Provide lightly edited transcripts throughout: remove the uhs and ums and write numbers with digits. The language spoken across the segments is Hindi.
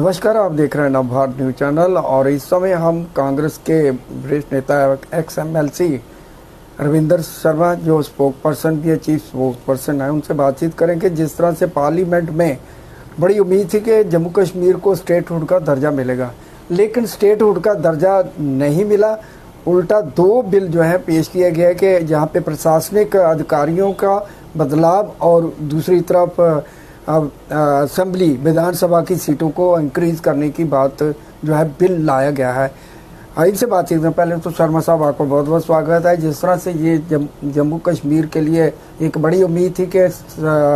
नमस्कार, आप देख रहे हैं नवभारत न्यूज चैनल और इस समय हम कांग्रेस के वरिष्ठ नेता एक्स MLC रविंदर शर्मा जो स्पोक पर्सन या चीफ स्पोक पर्सन है उनसे बातचीत करेंगे। जिस तरह से पार्लियामेंट में बड़ी उम्मीद थी कि जम्मू कश्मीर को स्टेटहुड का दर्जा मिलेगा, लेकिन स्टेटहुड का दर्जा नहीं मिला। उल्टा दो बिल जो है पेश किया गया कि जहाँ पे प्रशासनिक अधिकारियों का बदलाव और दूसरी तरफ असेंबली विधानसभा की सीटों को इंक्रीज करने की बात जो है बिल लाया गया है। इनसे बातचीत में पहले तो शर्मा साहब आपको बहुत बहुत स्वागत है। जिस तरह से ये जम्मू कश्मीर के लिए एक बड़ी उम्मीद थी कि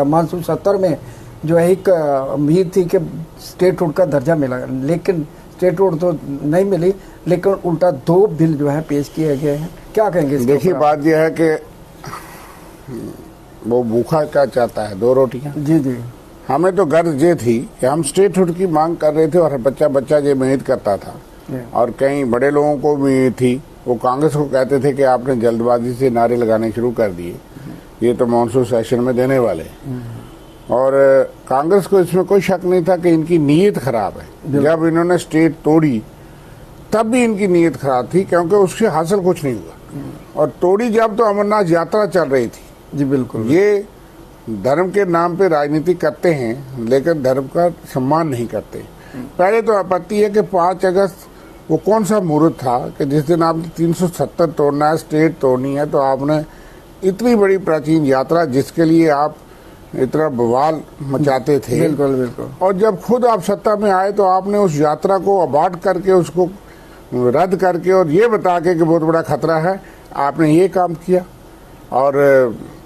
मानसून 70 में जो है एक उम्मीद थी कि स्टेटहुड का दर्जा मिलेगा, लेकिन स्टेटहुड तो नहीं मिली, लेकिन उल्टा दो बिल जो है पेश किए गए हैं। क्या कहेंगे? देखिए, बात यह है कि वो भूखा क्या चाहता है, दो रोटियां। जी जी, हमें तो गर्ज ये थी कि हम स्टेटहुड की मांग कर रहे थे और बच्चा ये उम्मीद करता था और कई बड़े लोगों को भी थी। वो कांग्रेस को कहते थे कि आपने जल्दबाजी से नारे लगाने शुरू कर दिए, ये तो मानसून सेशन में देने वाले। और कांग्रेस को इसमें कोई शक नहीं था कि इनकी नीयत खराब है। जब इन्होंने स्टेट तोड़ी तब भी इनकी नीयत खराब थी, क्योंकि उससे हासिल कुछ नहीं हुआ। और तोड़ी जब तो अमरनाथ यात्रा चल रही थी। जी बिल्कुल। ये धर्म के नाम पे राजनीति करते हैं, लेकिन धर्म का सम्मान नहीं करते। पहले तो आपत्ति है कि 5 अगस्त वो कौन सा मुहूर्त था कि जिस दिन आपने 370 तोड़ना है, स्टेट तोड़नी है, तो आपने इतनी बड़ी प्राचीन यात्रा जिसके लिए आप इतना बवाल मचाते थे। बिल्कुल बिल्कुल। और जब खुद आप सत्ता में आए तो आपने उस यात्रा को अबार्ट करके, उसको रद्द करके और ये बता के कि बहुत बड़ा खतरा है, आपने ये काम किया। और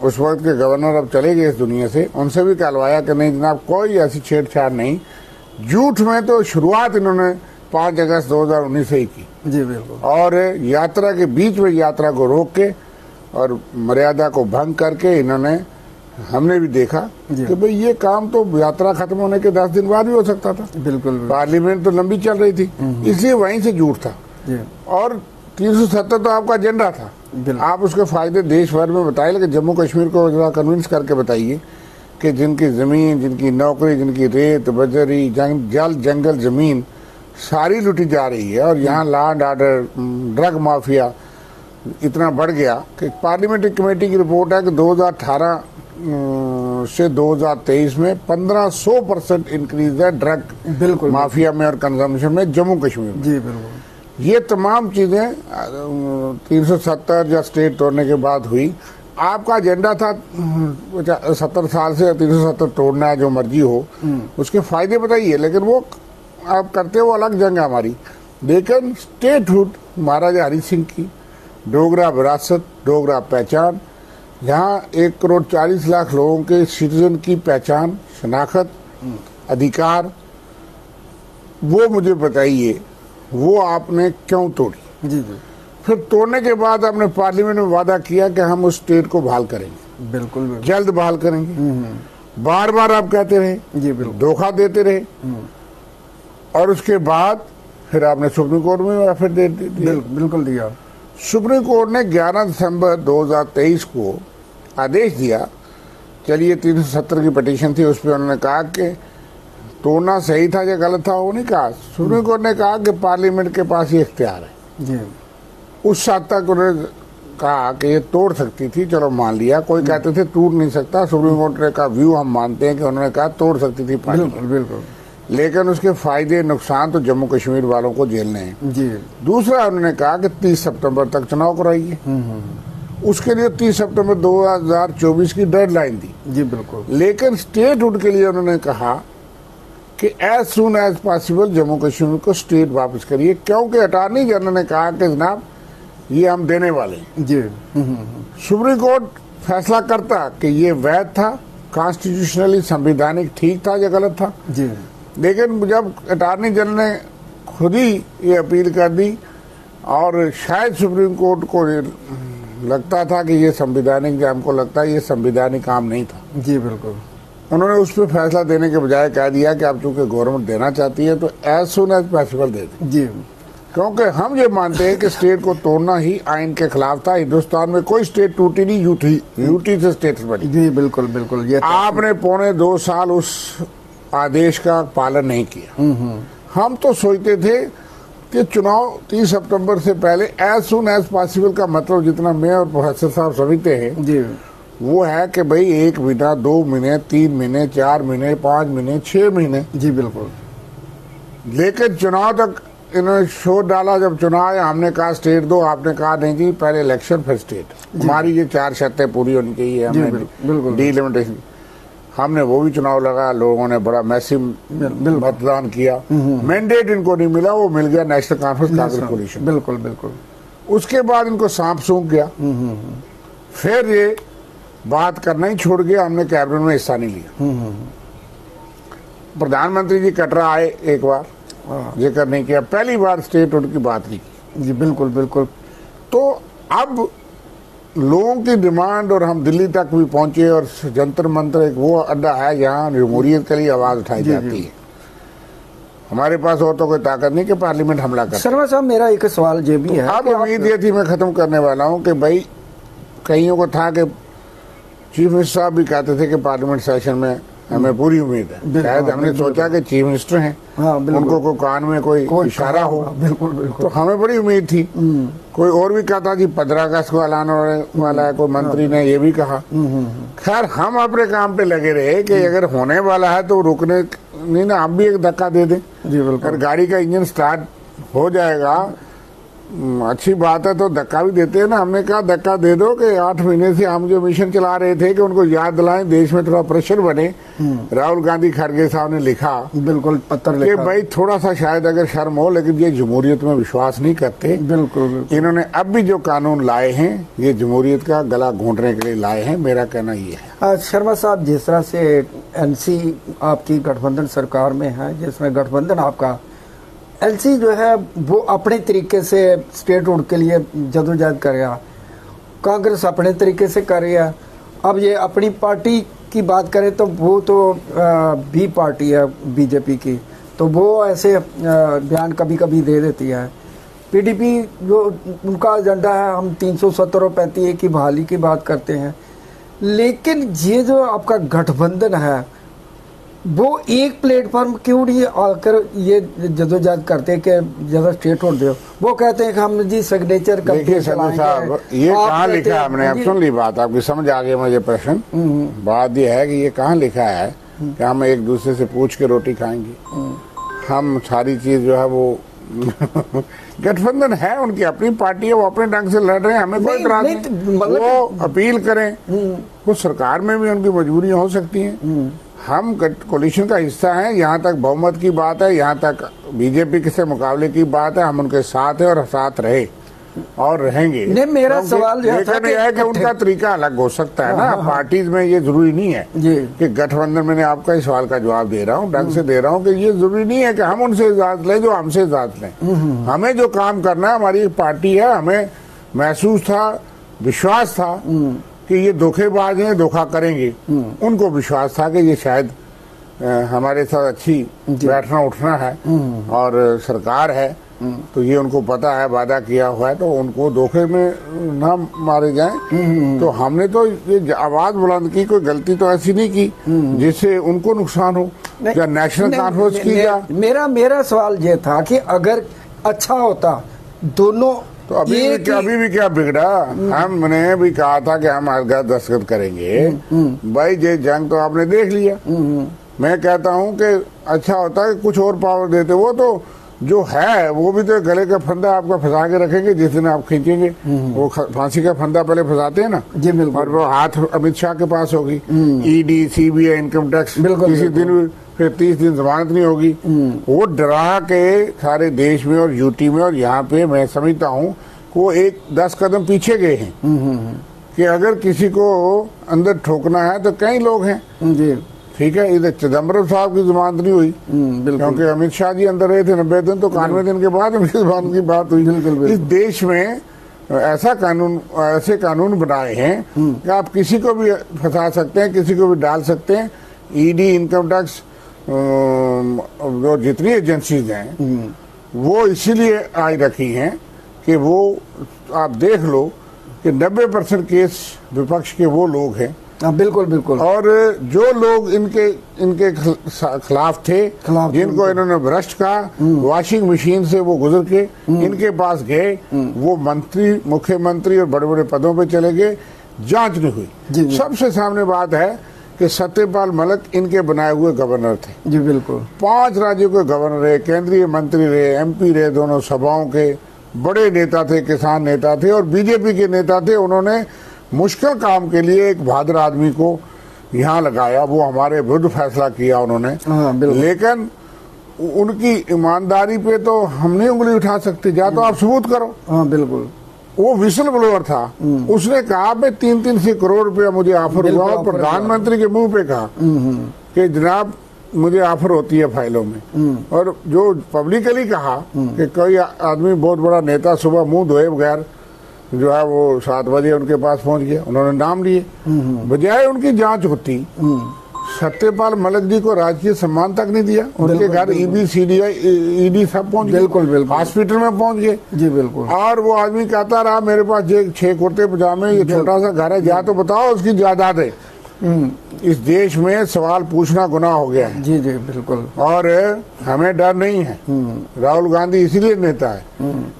उस वक्त के गवर्नर अब चले गए इस दुनिया से, उनसे भी कहलवाया कि नहीं जनाब, कोई ऐसी छेड़छाड़ नहीं। झूठ में तो शुरुआत इन्होंने 5 अगस्त 2019 से ही की। जी बिल्कुल। और यात्रा के बीच में यात्रा को रोक के और मर्यादा को भंग करके इन्होंने, हमने भी देखा कि भाई ये काम तो यात्रा खत्म होने के 10 दिन बाद भी हो सकता था। बिल्कुल। पार्लियामेंट तो लंबी चल रही थी, इसलिए वहीं से झूठ था। और 370 तो आपका एजेंडा था, आप उसके फायदे देश भर में बताइए, लेकिन जम्मू कश्मीर को जरा कन्विंस करके बताइए कि जिनकी जमीन, जिनकी नौकरी, जिनकी रेत बजरी, जल जंगल जमीन सारी लुटी जा रही है। और यहाँ law and order, drug mafia इतना बढ़ गया कि पार्लियामेंट्री कमेटी की रिपोर्ट है कि 2018 से 2023 में 1500% इंक्रीज है ड्रग बिल्कुल माफिया में और कंजम्पशन में जम्मू कश्मीर में। जी बिल्कुल। ये तमाम चीजें 370 या स्टेट तोड़ने के बाद हुई। आपका एजेंडा था 70 साल से 370 तोड़ना है, जो मर्जी हो, उसके फायदे बताइए, लेकिन वो आप करते हो अलग जंग हमारी। लेकिन स्टेटहुड महाराजा हरि सिंह की डोगरा विरासत, डोगरा पहचान, यहाँ 1 करोड़ 40 लाख लोगों के सिटीजन की पहचान, शनाख्त, अधिकार, वो मुझे बताइए, वो आपने क्यों तोड़ी? जी जी। फिर तोड़ने के बाद आपने पार्लियामेंट में वादा किया कि हम उस स्टेट को बहाल करेंगे। बिल्कुल बिल्कुल। जल्द बहाल करेंगे। बार बार आप कहते रहे, जी बिल्कुल, धोखा देते रहे। और उसके बाद फिर आपने सुप्रीम कोर्ट में एफआईआर दे दिया। बिल्कुल दिया। सुप्रीम कोर्ट ने 11 दिसंबर 2023 को आदेश दिया। चलिए 370 की पिटीशन थी, उस पर उन्होंने कहा कि तोड़ना सही था या गलत था, वो नहीं कहा। सुप्रीम कोर्ट ने कहा कि पार्लियामेंट के पास ये इख्तियार है। जी। उस हद तक उन्होंने कहा कि ये तोड़ सकती थी, चलो मान लिया। कोई कहते थे टूट नहीं सकता, सुप्रीम कोर्ट का व्यू हम मानते हैं कि उन्होंने कहा तोड़ सकती थी पार्लियामेंट। बिल्कुल बिल्कुल। लेकिन उसके फायदे नुकसान तो जम्मू कश्मीर वालों को झेलने हैं। जी। दूसरा, उन्होंने कहा कि 30 सितंबर तक चुनाव कराइए। उसके लिए 30 सितंबर 2024 की डेडलाइन दी। जी बिल्कुल। लेकिन स्टेटहुड के लिए उन्होंने कहा कि as soon as possible Jammu Kashmir को स्टेट वापस करिए, क्योंकि अटॉर्नी जनरल ने कहा कि जनाब ये हम देने वाले हैं। जी। सुप्रीम कोर्ट फैसला करता कि ये वैध था, कॉन्स्टिट्यूशनली संवैधानिक ठीक था या गलत था। जी। लेकिन जब अटॉर्नी जनरल ने खुद ही ये अपील कर दी और शायद सुप्रीम कोर्ट को लगता था कि ये संवैधानिक, हमको लगता है ये संवैधानिक काम नहीं था। जी बिल्कुल। उन्होंने उस पर फैसला देने के बजाय कह दिया कि अब चूंकि गवर्नमेंट देना चाहती है तो एज सुन एज पॉसिबल दे दे। जी। क्योंकि हम ये मानते हैं कि स्टेट को तोड़ना ही आइन के खिलाफ था। हिंदुस्तान में कोई स्टेट टूटी नहीं, यूटी से स्टेट्स बनी। जी बिल्कुल बिल्कुल। ये आपने 2.25 साल उस आदेश का पालन नहीं किया। हम तो सोचते थे कि चुनाव 30 सितंबर से पहले एज सुन एज पॉसिबल का मतलब जितना मैं और प्रोफेसर साहब समझते हैं जी, वो है कि भाई 1 महीना, 2 महीने, 3 महीने, 4 महीने, 5 महीने, 6 महीने, जी बिल्कुल। लेकिन चुनाव तक इन्होंने शोर डाला। जब चुनाव आया हमने कहा स्टेट दो, आपने कहा नहीं जी पहले इलेक्शन फिर स्टेट। हमारी ये 4 शर्तें पूरी होनी चाहिए, हमें बिल्कुल। डिलिमिटेशन। हमने वो भी चुनाव लगा, लोगों ने बड़ा मैसिव मतदान किया। मैंडेट इनको नहीं मिला, वो मिल गया नेशनल कॉन्फ्रेंस कांग्रेस कोalition। बिल्कुल बिल्कुल। उसके बाद इनको सांप सूंघ गया, फिर ये बात करना ही छोड़ गया। हमने कैबिनेट में हिस्सा नहीं लिया। प्रधानमंत्री जी कटरा आए, एक बार जिक्र नहीं किया, पहली बार स्टेट उनकी बात नहीं की। जी बिल्कुल बिल्कुल। तो अब लोगों की डिमांड, और हम दिल्ली तक भी पहुंचे, और जंतर मंतर एक वो अड्डा है जहाँ जमहूरियत के लिए आवाज उठाई जाती है। हमारे पास और तो कोई ताकत नहीं कि पार्लियामेंट हमला करे। शर्मा साहब मेरा एक सवाल ये भी है, अब उम्मीद ये थी, मैं खत्म करने वाला हूँ, कि भाई कईयों को था कि चीफ मिनिस्टर साहब भी कहते थे कि पार्लियामेंट सेशन में हमें पूरी उम्मीद है। शायद हमने सोचा कि चीफ मिनिस्टर हैं, उनको कोई कान में कोई इशारा हो। बिल्कुल बिल्कुल। तो हमें बड़ी उम्मीद थी। कोई और भी कहता जी 15 अगस्त को ऐलान होने वाला है, कोई मंत्री ने ये भी कहा। खैर हम अपने काम पे लगे रहे कि अगर होने वाला है तो रुकने नहीं ना, आप भी एक धक्का दे दें। जी बिल्कुल। अगर गाड़ी का इंजन स्टार्ट हो जाएगा, अच्छी बात है, तो धक्का भी देते हैं ना। हमने कहा धक्का दे दो कि 8 महीने से हम जो मिशन चला रहे थे कि उनको याद दिलाएं, देश में थोड़ा प्रेशर बने। राहुल गांधी खड़गे साहब ने लिखा, बिल्कुल पत्र कि लिखा भाई थोड़ा सा शायद अगर शर्म हो, लेकिन ये जमहूरियत में विश्वास नहीं करते। बिल्कुल। इन्होंने अब भी जो कानून लाए हैं ये जमहूरियत का गला घोंटने के लिए लाए हैं, मेरा कहना ये है। शर्मा साहब, जिस तरह से एनसी आपकी गठबंधन सरकार में है, जिसमें गठबंधन आपका एलसी जो है वो अपने तरीके से स्टेट हुड के लिए जदोजहद कर रहा, कांग्रेस अपने तरीके से कर रही है। अब ये अपनी पार्टी की बात करें तो वो तो बी पार्टी है बीजेपी की, तो वो ऐसे बयान कभी कभी दे देती है। पीडीपी जो उनका एजेंडा है, हम 370 और 35A की बहाली की बात करते हैं, लेकिन ये जो आपका गठबंधन है वो एक प्लेटफॉर्म क्यों नहीं आकर ये जदोजहद करते कि ज्यादा स्टेट होल्ड दो। वो कहते हैं कि हम जी सिग्नेचर करके देखिए संजय साहब, ये कहाँ लिखा है हमने? अब सुन ली बात, आपकी समझ आ गई मुझे प्रश्न। बात ये है कि ये कहाँ लिखा है कि हम एक दूसरे से पूछ के रोटी खाएंगे। हम सारी चीज जो है वो गठबंधन है, उनकी अपनी पार्टी है, वो अपने ढंग से लड़ रहे हैं, हमें कोई इतराज नहीं। वो अपील करें, वो सरकार में भी उनकी मजबूरियां हो सकती हैं। हम कोलिशन का हिस्सा हैं, यहाँ तक बहुमत की बात है, यहाँ तक बीजेपी के से मुकाबले की बात है, हम उनके साथ हैं और साथ रहे और रहेंगे। नहीं, मेरा सवाल यह था कि उनका तरीका अलग हो सकता है ना। पार्टीज में ये जरूरी नहीं है कि गठबंधन, मैंने आपका इस सवाल का जवाब दे रहा हूँ, ढंग से दे रहा हूँ, कि ये जरूरी नहीं है कि हम उनसे इजाजत लें जो हमसे इजाजत लें। हमें जो काम करना है, हमारी एक पार्टी है, हमें महसूस था, विश्वास था कि ये धोखेबाज हैं, धोखा करेंगे। उनको विश्वास था कि ये शायद हमारे साथ अच्छी बैठना उठना है और सरकार है, तो ये उनको पता है, वादा किया हुआ है, तो उनको धोखे में ना मारे जाएं। तो हमने तो ये आवाज बुलंद की, कोई गलती तो ऐसी नहीं की जिससे उनको नुकसान हो या नेशनल कॉन्फ्रेंस की। मेरा सवाल ये था कि अगर अच्छा होता दोनों, तो अभी भी क्या बिगड़ा? हमने भी कहा था कि हम हरगत दस्तखत करेंगे। भाई ये जंग तो आपने देख लिया। मैं कहता हूं कि अच्छा होता है कुछ और पावर देते। वो तो जो है वो भी तो गले का फंदा आपका फंसा के रखेंगे, जिस दिन आप खींचेंगे। वो फांसी का फंदा पहले फंसाते हैं ना जी, बिल्कुल। और वो हाथ अमित शाह के पास होगी, ईडी, सीबीआई, इनकम टैक्स, किसी दिन फिर 30 दिन जमानत नहीं होगी। वो डरा के सारे देश में और यूटी में और यहाँ पे मैं समझता हूँ वो 10 कदम पीछे गए हैं कि अगर किसी को अंदर ठोकना है तो कई लोग हैं जी। ठीक है, इधर चिदम्बरम साहब की जमानत नहीं हुई क्योंकि अमित शाह जी अंदर रहे थे 90 दिन, तो 91 दिन के बाद उनकी जमानत की बात हुई। इस देश में ऐसे कानून बनाए हैं कि आप किसी को भी फंसा सकते हैं, किसी को भी डाल सकते हैं। ईडी, इनकम टैक्स, जो जितनी एजेंसीज हैं वो इसीलिए आई रखी हैं कि वो आप देख लो कि 90% केस विपक्ष के वो लोग हैं हाँ, बिल्कुल बिल्कुल। और जो लोग इनके खिलाफ थे, जिनको इन्होंने भ्रष्ट कहा, वॉशिंग मशीन से वो गुजर के इनके पास गए, वो मंत्री, मुख्यमंत्री और बड़े बड़े पदों पे चले गए, जांच नहीं हुई। सबसे सामने बात है कि सत्यपाल मलिक इनके बनाए हुए गवर्नर थे। जी बिल्कुल। 5 राज्यों के गवर्नर रहे, केंद्रीय मंत्री रहे, MP रहे, दोनों सभाओं के बड़े नेता थे, किसान नेता थे और बीजेपी के नेता थे। उन्होंने मुश्किल काम के लिए एक बहादुर आदमी को यहाँ लगाया, वो हमारे विरुद्ध फैसला किया उन्होंने। लेकिन उनकी ईमानदारी पे तो हम नहीं उंगली उठा सकते, या तो आप सबूत करो। हाँ बिल्कुल। वो विसल ब्लोअर था, उसने कहा भाई 300 करोड़ रुपया मुझे ऑफर हुआ, और प्रधानमंत्री के मुंह पे कहा कि जनाब मुझे ऑफर होती है फाइलों में। और जो पब्लिकली कहा कि कोई आदमी बहुत बड़ा नेता सुबह मुंह धोए बगैर जो है वो 7 बजे उनके पास पहुंच गया, उन्होंने नाम लिए, बजाय उनकी जांच होती। सत्यपाल मलिक जी को राजकीय सम्मान तक नहीं दिया, उनके घर EB CBI ED सब पहुंच गए, बिल्कुल बिल्कुल, हॉस्पिटल में पहुंच गए। जी बिल्कुल। और वो आदमी कहता रहा मेरे पास 6 कुर्ते पजामे, ये छोटा सा घर है, जा तो बताओ उसकी जायदाद है। इस देश में सवाल पूछना गुनाह हो गया है। जी जी बिल्कुल। और हमें डर नहीं है, राहुल गांधी इसीलिए नेता है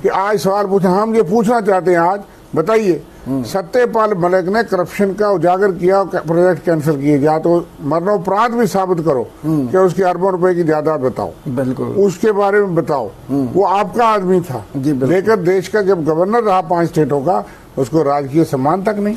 कि आज सवाल पूछा। हम ये पूछना चाहते हैं आज, बताइए सत्यपाल मलिक ने करप्शन का उजागर किया, प्रोजेक्ट कैंसिल किए, या तो मरणोपरांत भी साबित करो कि उसकी अरबों रुपए की जायदाद बताओ, बिल्कुल उसके बारे में बताओ। वो आपका आदमी था, लेकर देश का जब गवर्नर रहा 5 स्टेटों का, उसको राजकीय सम्मान तक नहीं।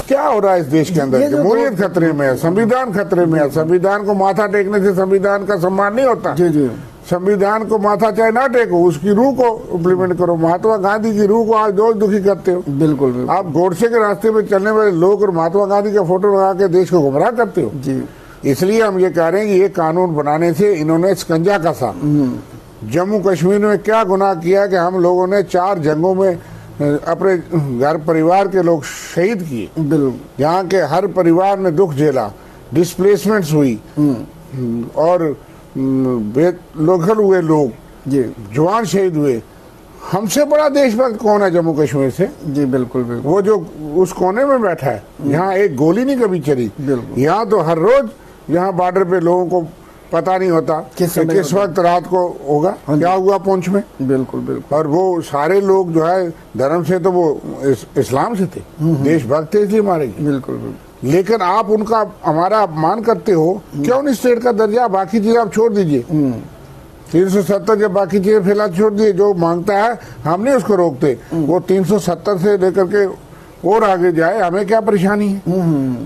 क्या हो रहा है इस देश के अंदर? जमहूरियत खतरे में है, संविधान खतरे में है। संविधान को माथा टेकने से संविधान का सम्मान नहीं होता। जी जी। संविधान को माथा चाहे ना टेको, उसकी रूह को इम्प्लीमेंट करो। महात्मा गांधी की रूह को आज दोष दुखी करते हो। बिल्कुल बिल्कुल। आप गोडसे के रास्ते में चलने वाले लोग और महात्मा गांधी का फोटो लगा के देश को गुमराह करते हो। जी। इसलिए हम ये कह रहे हैं कि ये कानून बनाने से इन्होंने शिकंजा कसा। जम्मू कश्मीर में क्या गुनाह किया कि हम लोगों ने 4 जंगों में अपने घर परिवार के लोग शहीद किए, यहाँ के हर परिवार ने दुख झेला, डिस्प्लेसमेंट्स हुई और बेदखल हुए लोग, जवान शहीद हुए। हमसे बड़ा देशभक्त कौन है जम्मू कश्मीर से? जी बिल्कुल बिल्कुल। वो जो उस कोने में बैठा है, यहाँ एक गोली नहीं कभी चली। यहाँ तो हर रोज यहाँ बॉर्डर पे लोगों को पता नहीं होता किस वक्त रात को होगा, क्या हुआ पुंछ में। बिल्कुल बिल्कुल। और वो सारे लोग जो है धर्म से तो वो इस्लाम से थे, देशभक्त थे, इसलिए मारे गए। बिल्कुल बिल्कुल। लेकिन आप उनका हमारा अपमान करते हो। क्यों नहीं स्टेट का दर्जा? बाकी चीजें आप छोड़ दीजिए। 370 जब बाकी चीजें फिलहाल छोड़ दिए, जो मांगता है हम नहीं उसको रोकते, वो 370 से लेकर के और आगे जाए, हमें क्या परेशानी है।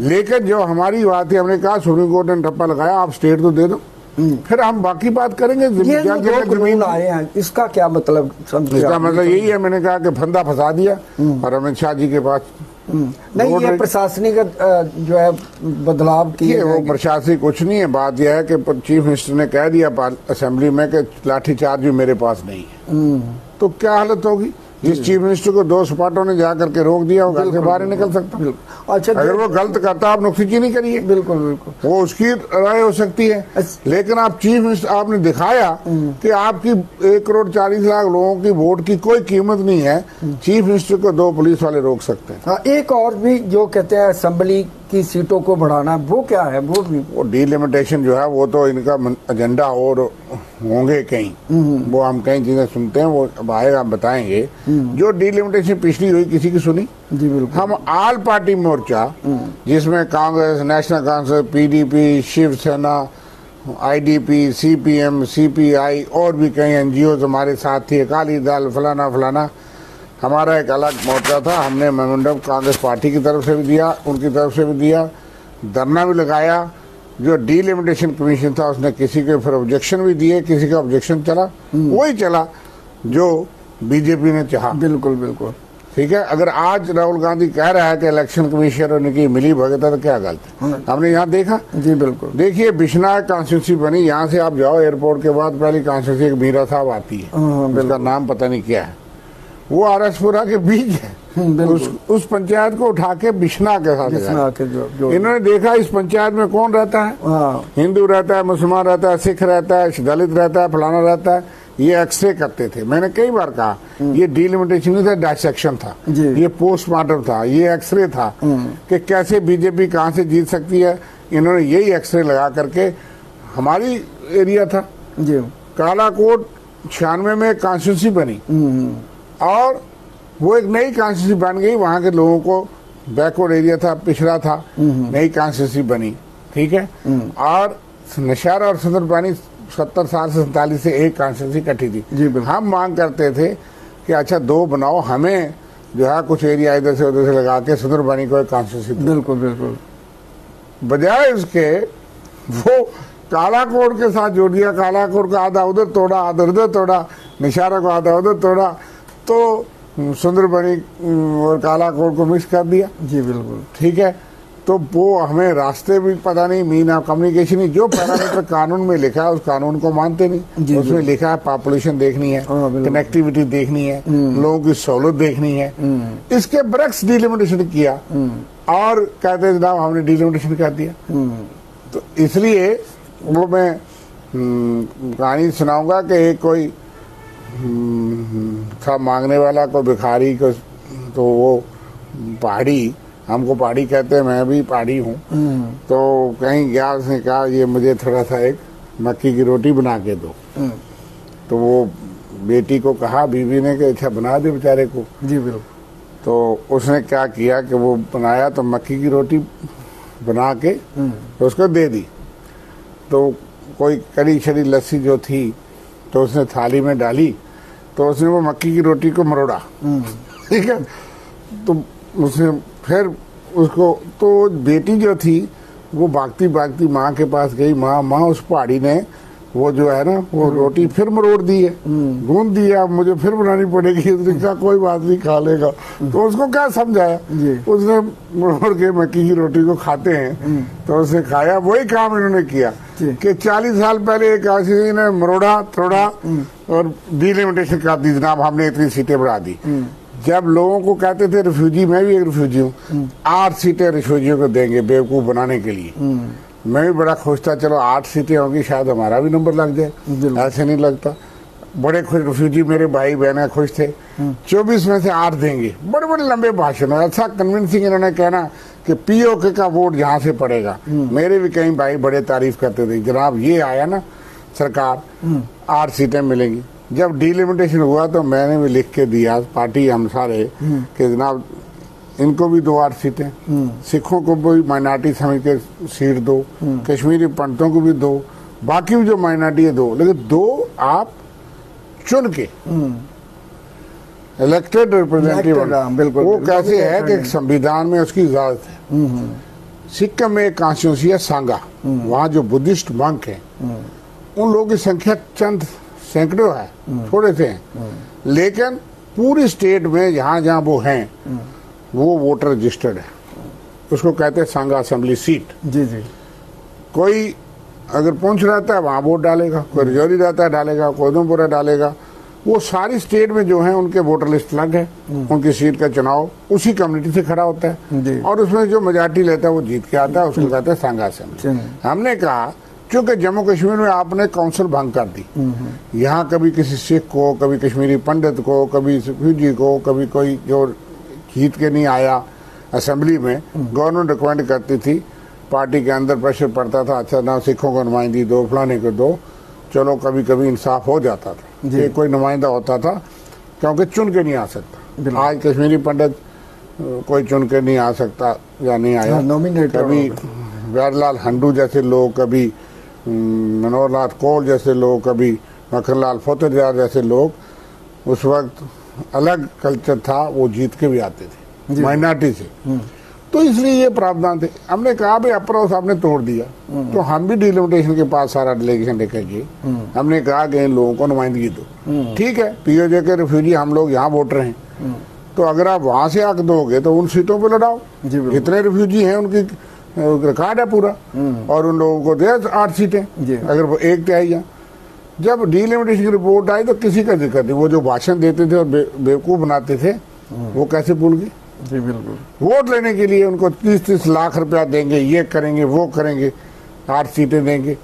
लेकिन जो हमारी बात है, हमने कहा सुप्रीम कोर्ट ने ठप्पा लगाया, आप स्टेट तो दे दो, फिर हम बाकी बात करेंगे। जमीन आए हैं, इसका क्या मतलब? इसका मतलब यही है, मैंने कहा कि फंदा फंसा दिया और अमित शाह जी के पास नहीं। ये प्रशासनिक जो है बदलाव किए, वो प्रशासनिक कुछ नहीं है। बात यह है कि चीफ मिनिस्टर ने कह दिया असेंबली में कि लाठीचार्ज भी मेरे पास नहीं है, तो क्या हालत होगी? जिस चीफ मिनिस्टर को 2 सपाटों ने जाकर के रोक दिया, वो घर से बाहर निकल सकता। अच्छा, अगर वो गलत करता, आप नुक्सीचीनी करिए। बिल्कुल बिल्कुल, वो उसकी राय हो सकती है। लेकिन आप चीफ मिनिस्टर, आपने दिखाया कि आपकी 1,40,00,000 लोगों की वोट की कोई कीमत नहीं है। चीफ मिनिस्टर को 2 पुलिस वाले रोक सकते हैं। एक और भी जो कहते हैं असेंबली की सीटों को बढ़ाना, वो क्या है? वो डिलिमिटेशन जो है, वो तो इनका एजेंडा और होंगे कहीं, वो हम कई चीजें सुनते हैं, वो अब आएगा हम बताएंगे। जो डिलिमिटेशन पिछली हुई, किसी की सुनी? जी बिल्कुल। हम ऑल पार्टी मोर्चा, जिसमें Congress, national Congress, PDP, Shiv Sena, IDP, CPM, CPI और भी कई NGO हमारे साथ थी, अकाली दल, फलाना फलाना, हमारा एक अलग मोर्चा था। हमने मेमोरेंडम कांग्रेस पार्टी की तरफ से भी दिया, उनकी तरफ से भी दिया, धरना भी लगाया। जो डिलिमिटेशन कमीशन था, उसने किसी के फिर ऑब्जेक्शन भी दिए, किसी का ऑब्जेक्शन चला, वही चला जो बीजेपी ने चाहा। बिल्कुल बिल्कुल, ठीक है। अगर आज राहुल गांधी कह रहा है कि इलेक्शन कमीशन और उनकी मिली भगत है, तो क्या गलत है? हमने यहाँ देखा। जी बिल्कुल। देखिए, बिश्नाह कॉन्स्टिट्यूंसी बनी, यहाँ से आप जाओ एयरपोर्ट के बाद पहली कॉन्स्टिट्यूंसी एक मीरा साहब आती है, उसका नाम पता नहीं क्या है। वो आरसपुरा के बीच है। उस पंचायत को उठा के बिश्ना के साथ इन्होंने देखा इस पंचायत में कौन रहता है, हिंदू रहता है, मुसलमान रहता है, सिख रहता है, दलित रहता है, फलाना रहता है। ये एक्सरे करते थे। मैंने कई बार कहा ये डिलिमिटेशन नहीं था, डायसेक्शन था, ये पोस्टमार्टम था, ये एक्सरे था कि कैसे बीजेपी कहां से जीत सकती है। इन्होंने यही एक्सरे लगा करके हमारी एरिया था जी। कालाकोट 96 में कॉन्स्टिट्यूंसी बनी और वो एक नई कॉन्स्टिट्यूंसी बन गई। वहां के लोगों को बैकवर्ड एरिया था, पिछड़ा था, नई कॉन्स्टिट्यूंसी बनी, ठीक है। और नौशहरा और सुंदरपानी 70 साल से 47 से एक कॉन्स्टिट्यूंसी कटी थी। हम मांग करते थे कि अच्छा 2 बनाओ, हमें जो है कुछ एरिया इधर से उधर से लगा के सुंदरपानी को एक कॉन्स्टिट्यूंसी। बिल्कुल बिल्कुल। बजाय उसके वो कालाकोट के साथ जोड़ दिया। कालाकोट का आधा उधर तोड़ा, आधा उधर तोड़ा, नौशहरा को आधा उधर तोड़ा, तो सुंदरबनी और कालाकोट को मिक्स कर दिया जी। बिल्कुल ठीक है। तो वो हमें रास्ते भी पता नहीं, मीन ऑफ कम्युनिकेशन ही, जो पैरामीटर कानून में लिखा है उस कानून को मानते नहीं। उसमें लिखा है पॉपुलेशन देखनी है, कनेक्टिविटी देखनी है, लोगों की सहूलत देखनी है। इसके बरक्स डिलिमिटेशन किया और कहते हैं जनाब हमने डिलिमिटेशन कर दिया। तो इसलिए वो मैं कहानी सुनाऊंगा कि एक कोई था मांगने वाला, कोई भिखारी को, तो वो पहाड़ी, हमको पहाड़ी कहते हैं, मैं भी पहाड़ी हूँ, तो कहीं गया, उसने कहा ये मुझे थोड़ा सा एक मक्की की रोटी बना के दो। तो वो बेटी को कहा, बीवी ने कि अच्छा बना दे बेचारे को जी। बिल्कुल। तो उसने क्या किया कि वो बनाया, तो मक्की की रोटी बना के तो उसको दे दी। तो कोई कड़ी छड़ी लस्सी जो थी तो उसने थाली में डाली, तो उसने वो मक्की की रोटी को मरोड़ा, ठीक है। तो उसने फिर उसको, तो बेटी जो थी वो भागती भागती माँ के पास गई। माँ उस पहाड़ी ने वो जो है ना वो रोटी फिर मरोड़ दी है, गूंद दी है, अब मुझे फिर बनानी पड़ेगी। उसने कहा कोई बात नहीं, खा लेगा। तो उसको क्या समझाया, उसने मरोड़ के मक्की की रोटी को खाते हैं, तो उसने खाया। वही काम इन्होंने किया कि 40 साल पहले एक आदमी ने मरोड़ा थोड़ा और डिलिमिटेशन कर दी, जनाब हमने इतनी सीटें बढ़ा दी। जब लोगों को कहते थे रिफ्यूजी, मैं भी एक रिफ्यूजी हूँ, 8 सीटें रिफ्यूजियों को देंगे बेवकूफ बनाने के लिए। मैं भी बड़ा खुश था, चलो 8 सीटें होंगी, शायद हमारा भी नंबर लग जाए। ऐसे नहीं लगता। बड़े खुश रिफ्यूजी मेरे भाई बहन खुश थे। 24 में से 8 देंगे। बड़े बड़े लंबे भाषण, ऐसा कन्विंसिंग इन्होंने कहना कि पीओके का वोट जहाँ से पड़ेगा। मेरे भी कई भाई बड़े तारीफ करते थे, जनाब ये आया ना सरकार 8 सीटें मिलेंगी। जब डिलिमिटेशन हुआ तो मैंने भी लिख के दिया पार्टी हम सारे कि जनाब इनको भी 2 8 सीटें, सिखों को भी माइनॉरिटी समझ के सीट दो, कश्मीरी पंडितों को भी दो, बाकी भी जो माइनॉरिटी है दो, लेकिन 2 आप चुन के इलेक्टेड रिप्रेजेंटेटिव। वो कैसे है कि संविधान में उसकी इजाजत है। सिक्किम में एक कॉन्स्टिट्यूंसी है सांगा, वहाँ जो बुद्धिस्ट मंक है उन लोगों की संख्या चंद सैकड़ों है, थोड़े से हैं, लेकिन पूरी स्टेट में जहाँ जहाँ वो हैं वो वोटर रजिस्टर्ड है। उसको कहते हैं सांगा असेंबली सीट जी जी। कोई अगर पुंछ रहता है वहाँ वोट डालेगा, कोई रजौरी रहता है डालेगा, कोई उधमपुर डालेगा। वो सारी स्टेट में जो है उनके वोटर लिस्ट अलग है, उनकी सीट का चुनाव उसी कम्युनिटी से खड़ा होता है और उसमें जो मेजॉरिटी लेता है वो जीत के आता है, उसको कहते हैं सांगा असेंबली। हमने कहा क्योंकि जम्मू कश्मीर में आपने काउंसिल भंग कर दी, यहाँ कभी किसी सिख को, कभी कश्मीरी पंडित को, कभी रिफ्यूजी को, कभी कोई जो जीत के नहीं आया असेंबली में, गवर्नमेंट रिकमेंड करती थी, पार्टी के अंदर प्रेशर पड़ता था, अच्छा ना सिखों को नुमाइंदगी दो, फलाने को दो, चलो कभी कभी इंसाफ हो जाता था, ये कोई नुमाइंदा होता था क्योंकि चुन के नहीं आ सकता। आज कश्मीरी पंडित कोई चुन के नहीं आ सकता या नहीं आया, कभी व्यारलाल हंडू जैसे लोग, कभी मनोहर लाल कौल जैसे लोग, कभी मक्खनलाल फोतरजार जैसे लोग, उस वक्त अलग कल्चर था, वो जीत के भी आते थे माइनॉरिटी से। तो इसलिए ये प्रावधान थे। हमने कहा भाई अपर हाउस आपने तोड़ दिया, तो हम भी डिलिमिटेशन के पास सारा डेलीगेशन लेकर गए। हमने कहा कि इन लोगों को नुमाइंदगी दो, ठीक है पीओजे के रिफ्यूजी हम लोग यहाँ वोटर हैं, तो अगर आप वहां से आके दोगे तो उन सीटों पे लड़ाओ, जितने रिफ्यूजी हैं उनकी रिकॉर्ड है पूरा, और उन लोगों को दे 8 सीटें, अगर वो 1 तिहाई। जब डिलिमिटेशन की रिपोर्ट आई तो किसी का जिक्र नहीं। वो जो भाषण देते थे और बेवकूफ बनाते थे वो कैसे भूल गए? जी बिल्कुल। वोट लेने के लिए उनको 30-30 लाख रुपया देंगे, ये करेंगे वो करेंगे, 8 सीटें देंगे।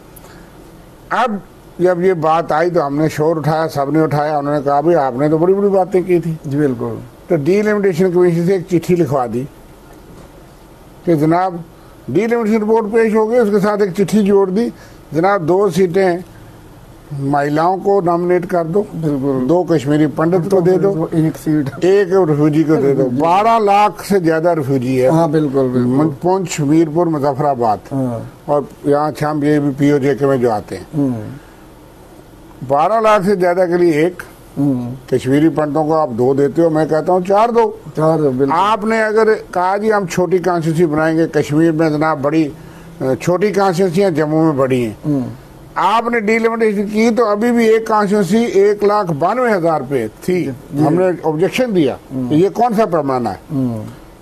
अब जब ये बात आई तो हमने शोर उठाया, सबने उठाया। उन्होंने कहा भाई आपने तो बड़ी बड़ी बातें की थी। जी बिल्कुल। तो डिलिमिटेशन कमीशन से एक चिट्ठी लिखवा दी कि जनाब डिलिमिटेशन रिपोर्ट पेश हो गई, उसके साथ एक चिट्ठी जोड़ दी, जनाब 2 सीटें महिलाओं को नॉमिनेट कर दो, बिल्कुल। 2 कश्मीरी पंडित को दे दो, 1 सीट, 1 रिफ्यूजी को दे दो। 12 लाख से ज्यादा रिफ्यूजी है। हाँ बिल्कुल बिल्कुल। पुंछ, मीरपुर, मुजफ्फराबाद और यहाँ छाम ये भी POJK में जो आते हैं। 12 लाख से ज्यादा के लिए 1, कश्मीरी पंडितों को आप 2 देते हो, मैं कहता हूँ 4 दो। 4 दो बिल्कुल। आपने अगर कहा जी हम छोटी कॉन्स्टिट्यूंसी बनाएंगे, कश्मीर में जनाब बड़ी छोटी कॉन्स्टिट्यूंसियां जम्मू में बड़ी हैं, आपने डिलिमिटेशन की तो अभी भी एक कॉन्स्टिट्यूंसी 1,92,000 पे थी। हमने ऑब्जेक्शन दिया कि ये कौन सा पैमाना है?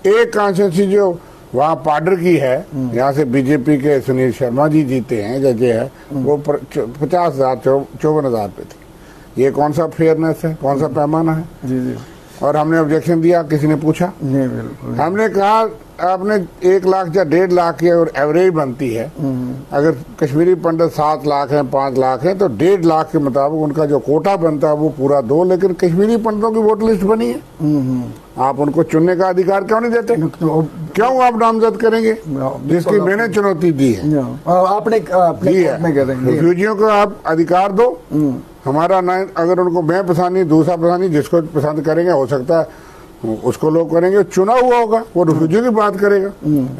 एक कॉन्स्टिट्यूंसी जो वहाँ पाडर की है, यहाँ से बीजेपी के सुनील शर्मा जी जीते हैं, जज है, वो 50,000 54,000 पे थी। ये कौन सा फेयरनेस है, कौन सा पैमाना है? जी जी। और हमने ऑब्जेक्शन दिया, किसी ने पूछा नहीं बिल्कुल। हमने कहा आपने 1 लाख या 1.5 लाख की और एवरेज बनती है, अगर कश्मीरी पंडित 7 लाख हैं, 5 लाख हैं, तो 1.5 लाख के मुताबिक उनका जो कोटा बनता है वो पूरा दो। लेकिन कश्मीरी पंडितों की वोट लिस्ट बनी है, आप उनको चुनने का अधिकार क्यों नहीं देते? क्यों आप नामजद करेंगे जिसकी मैंने चुनौती दी है? आपने दी है। रिफ्यूजियों को आप अधिकार दो। हमारा ना, अगर उनको मैं पसंद नहीं, दूसरा पसंद नहीं, जिसको पसंद करेंगे हो सकता है उसको लोग करेंगे। चुना हुआ होगा वो रिफ्यूजी की बात करेगा।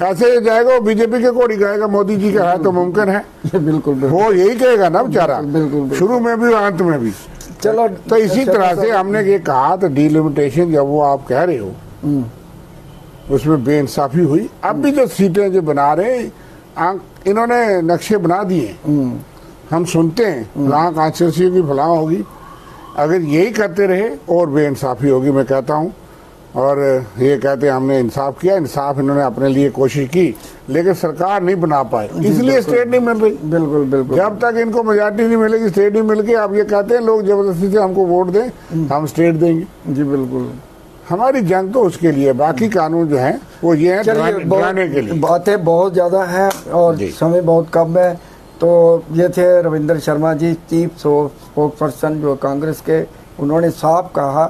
ऐसे जाएगा वो बीजेपी के कोड़ी गाएगा, मोदी जी का है तो मुमकिन है। बिल्कुल। वो यही कहेगा ना बेचारा, बिल्कुल। शुरू में भी अंत में भी। चलो तो इसी तरह से हमने ये कहा तो डिलिमिटेशन जब वो आप कह रहे हो उसमें बेइंसाफी हुई। अब भी जो सीटें जो बना रहे इन्होंने नक्शे बना दिए, हम सुनते हैं फलां कॉन्स्टिट्यूंसी की फलां होगी। अगर यही करते रहे और बेइंसाफी होगी, मैं कहता हूँ। और ये कहते हैं हमने इंसाफ किया, इंसाफ इन्होंने अपने लिए कोशिश की लेकिन सरकार नहीं बना पाए, इसलिए स्टेट नहीं मिल रही। बिल्कुल बिल्कुल। जब तक इनको मेजॉरिटी नहीं मिलेगी, स्टेट नहीं मिल गई, अब ये कहते हैं लोग जबरदस्ती से हमको वोट दें, हम स्टेट देंगे। जी बिल्कुल। हमारी जंग तो उसके लिए, बाकी कानून जो है वो ये है डराने के लिए। बातें बहुत ज्यादा हैं और समय बहुत कम है। तो ये थे Ravinder Sharma ji, chief spoke person जो कांग्रेस के। उन्होंने साफ कहा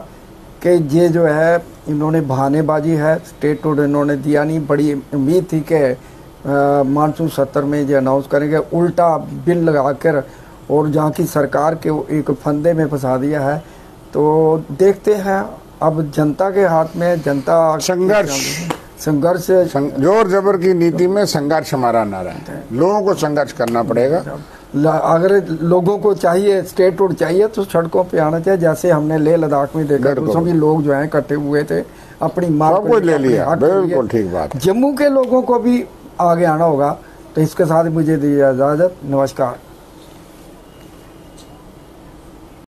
कि ये जो है इन्होंने बहानेबाजी है, स्टेट टूर इन्होंने दिया नहीं। बड़ी उम्मीद थी कि मानसून सत्र में ये अनाउंस करेंगे, उल्टा बिल लगाकर और जहाँ की सरकार के एक फंदे में फंसा दिया है। तो देखते हैं अब जनता के हाथ में, जनता संघर्ष जोर जबर की नीति में संघर्ष हमारा नारा है। लोगों को संघर्ष करना पड़ेगा। अगर लोगों को चाहिए स्टेट टूर चाहिए तो सड़कों पे आना चाहिए, जैसे हमने लेह लद्दाख में देखा तो सभी लोग जो हैं इकट्ठे हुए थे, अपनी मांग को ले लिया। बिल्कुल ठीक बात। जम्मू के लोगों को भी आगे आना होगा। तो इसके साथ मुझे दीजिए इजाजत, नमस्कार।